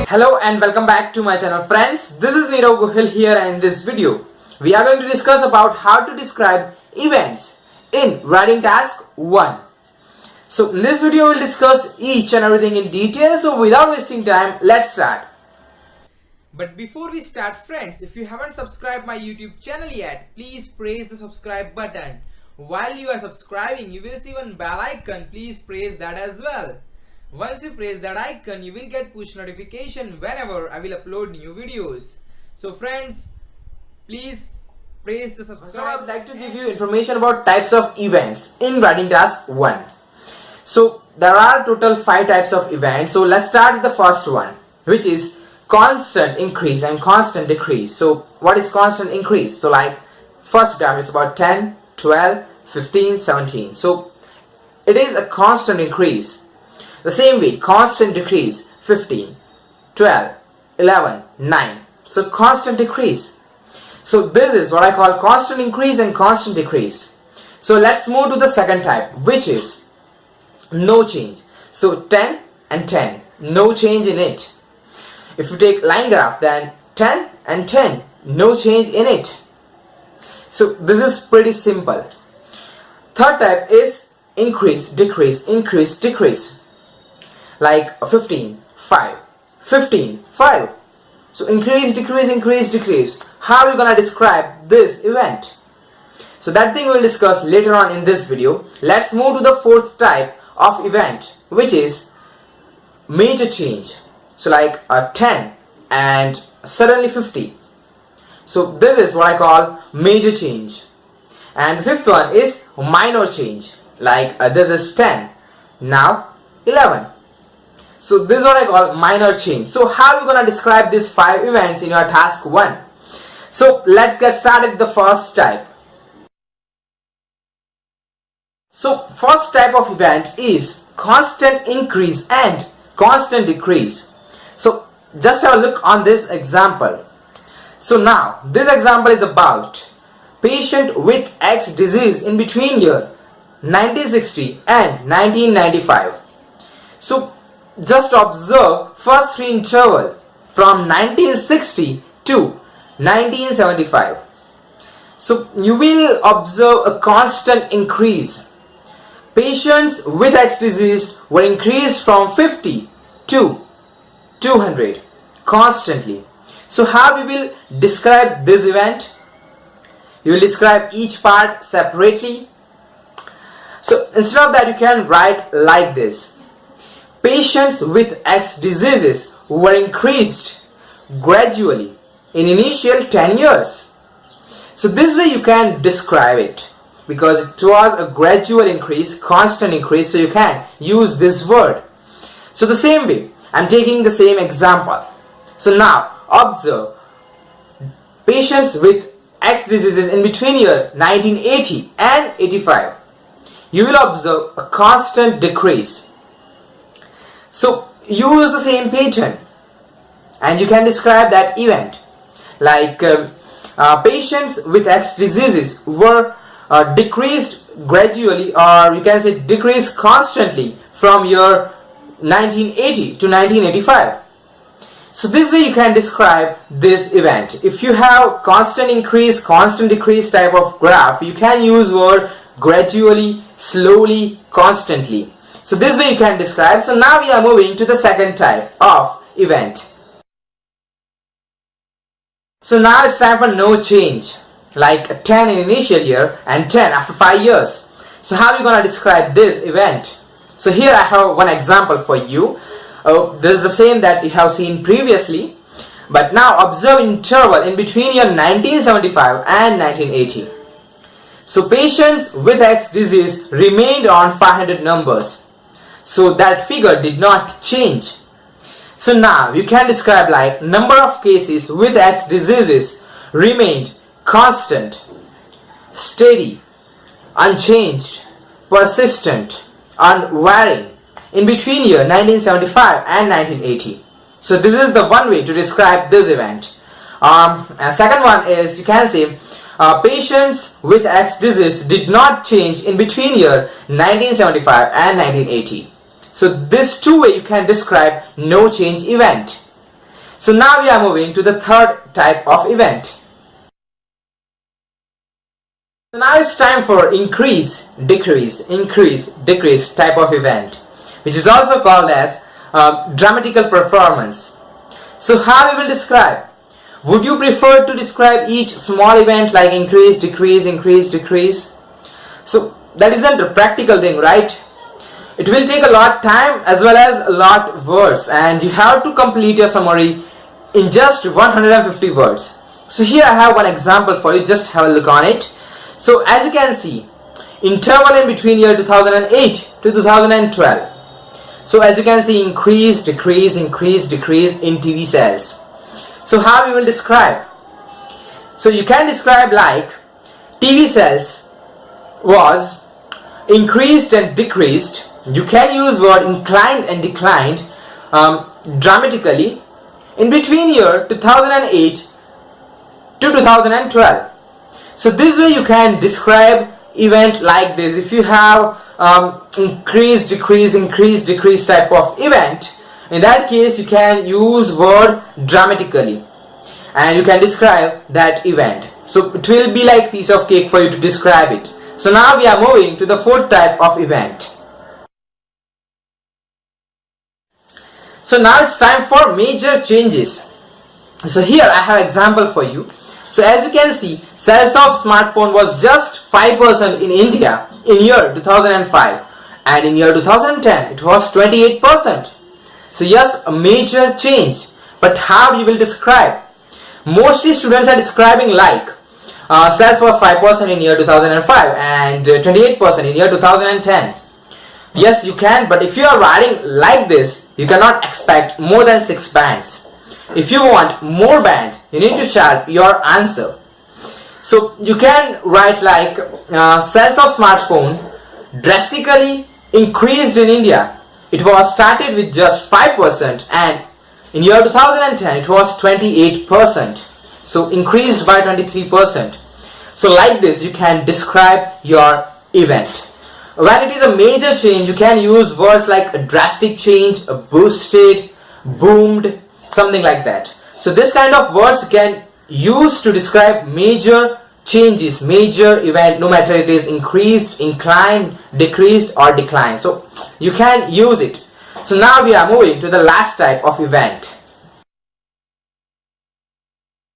Hello and welcome back to my channel, friends. This is Nirav Gohil here, and in this video we are going to discuss about how to describe events in writing task 1. So in this video we'll discuss each and everything in detail. So without wasting time, let's start. But before we start, friends, if you haven't subscribed my YouTube channel yet, please press the subscribe button. While you are subscribing, you will see one bell icon. Please press that as well. Once you press that icon, you will get push notification whenever I will upload new videos. So friends, please press the subscribe. So I would like to give you information about types of events in writing task 1. So there are total 5 types of events. So let's start with the first one, which is constant increase and constant decrease. So what is constant increase? So like first graph is about 10, 12, 15, 17. So it is a constant increase. The same way, constant decrease, 15, 12, 11, 9. So constant decrease. So this is what I call constant increase and constant decrease. So let's move to the second type, which is no change. So 10 and 10, no change in it. If you take line graph, then 10 and 10, no change in it. So this is pretty simple. Third type is increase, decrease, increase, decrease. Like 15, 5, 15, 5. So increase, decrease, increase, decrease. How are you going to describe this event? So that thing we'll discuss later on in this video. Let's move to the fourth type of event, which is major change. So like 10 and suddenly 50. So this is what I call major change. And the fifth one is minor change. Like this is 10, now 11. So this is what I call minor change. So how are you going to describe these 5 events in your task 1? So let's get started with the first type. So first type of event is constant increase and constant decrease. So just have a look on this example. So now this example is about patient with X disease in between year 1960 and 1995. So just observe first 3 interval from 1960 to 1975. So you will observe a constant increase. Patients with X disease were increased from 50 to 200 constantly. So how we will describe this event? You will describe each part separately. So instead of that, you can write like this. Patients with X diseases were increased gradually in initial 10 years. So this way you can describe it, because it was a gradual increase, constant increase, so you can use this word. So the same way, I'm taking the same example. So now observe patients with X diseases in between year 1980 and 85. You will observe a constant decrease. So use the same pattern and you can describe that event. Like patients with X diseases were decreased gradually, or you can say decreased constantly from year 1980 to 1985. So this way you can describe this event. If you have constant increase, constant decrease type of graph, you can use word gradually, slowly, constantly. So this way you can describe. So now we are moving to the second type of event. So now it's time for no change. Like 10 in initial year and 10 after 5 years. So how are you going to describe this event? So here I have one example for you. This is the same that you have seen previously. But now observe interval in between year 1975 and 1980. So patients with X disease remained on 500 numbers. So that figure did not change. So now you can describe like number of cases with X diseases remained constant, steady, unchanged, persistent, unvarying in between year 1975 and 1980. So this is the one way to describe this event. And second one is, you can say patients with X disease did not change in between year 1975 and 1980. So this two way you can describe no change event. So now we are moving to the third type of event. So now it's time for increase, decrease type of event, which is also called as dramatical performance. So how we will describe? Would you prefer to describe each small event like increase, decrease? So that isn't a practical thing, right? It will take a lot time as well as a lot words, and you have to complete your summary in just 150 words. So here I have one example for you, just have a look on it. So as you can see, interval in between year 2008 to 2012. So as you can see, increase, decrease in TV sales. So how we will describe? So you can describe like TV sales was increased and decreased. You can use word inclined and declined dramatically in between year 2008 to 2012. So this way you can describe event like this. If you have increase, decrease type of event, in that case you can use word dramatically and you can describe that event. So it will be like piece of cake for you to describe it. So now we are moving to the fourth type of event. So now it's time for major changes. So here I have example for you. So as you can see, sales of smartphone was just 5% in India in year 2005, and in year 2010 it was 28%. So yes, a major change. But how you will describe? Mostly students are describing like sales was 5% in year 2005 and 28% in year 2010. Yes, you can, but if you are writing like this, you cannot expect more than 6 bands. If you want more band, you need to sharp your answer. So you can write like sales of smartphone drastically increased in India. It was started with just 5% and in year 2010 it was 28%. So increased by 23%. So like this you can describe your event. When it is a major change, you can use words like a drastic change, a boosted, boomed, something like that. So this kind of words you can use to describe major changes, major event, no matter it is increased, inclined, decreased or declined. So you can use it. So now we are moving to the last type of event.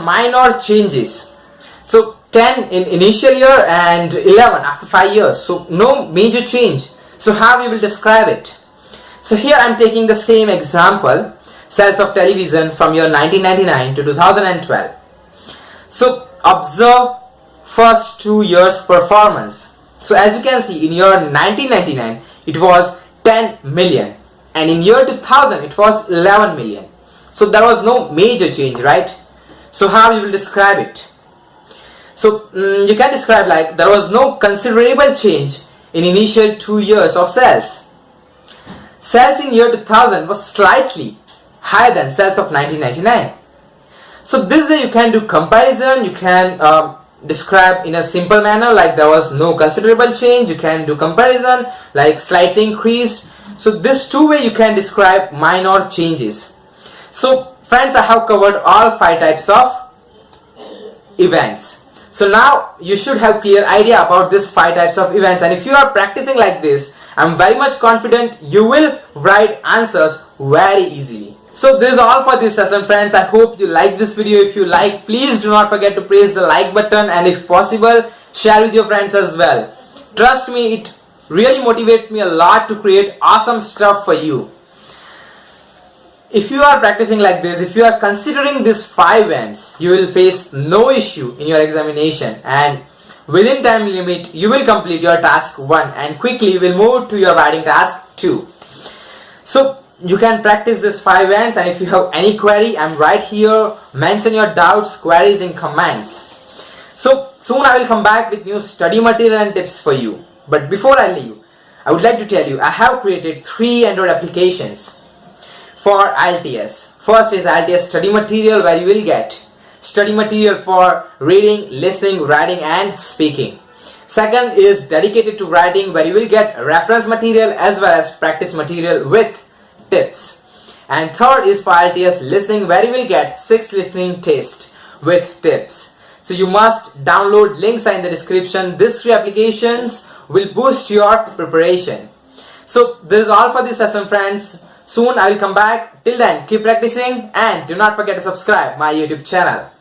Minor changes. So 10 in initial year and 11 after 5 years. So no major change. So how we will describe it? So here I am taking the same example, sales of television from year 1999 to 2012. So observe first 2 years performance. So as you can see, in year 1999 it was 10 million and in year 2000 it was 11 million. So there was no major change, right? So how you will describe it? So you can describe like there was no considerable change in initial 2 years of sales. Sales in year 2000 was slightly higher than sales of 1999. So this way you can do comparison, you can describe in a simple manner like there was no considerable change. You can do comparison like slightly increased. So this two way you can describe minor changes. So friends, I have covered all 5 types of events. So now you should have clear idea about these 5 types of events, and if you are practicing like this, I'm very much confident you will write answers very easily. So this is all for this session, friends. I hope you like this video. If you like, please do not forget to press the like button, and if possible, share with your friends as well. Trust me, it really motivates me a lot to create awesome stuff for you. If you are practicing like this, if you are considering these 5 events, you will face no issue in your examination, and within time limit you will complete your task 1 and quickly will move to your writing task 2. So you can practice these 5 events, and if you have any query, I'm right here. Mention your doubts, queries in comments. So soon I will come back with new study material and tips for you. But before I leave, I would like to tell you I have created 3 Android applications for IELTS. First is IELTS study material, where you will get study material for reading, listening, writing and speaking. Second is dedicated to writing, where you will get reference material as well as practice material with tips. And third is for IELTS listening, where you will get 6 listening tests with tips. So you must download, links are in the description. These 3 applications will boost your preparation. So this is all for this lesson, friends. Soon I will come back. Till then, keep practicing and do not forget to subscribe my YouTube channel.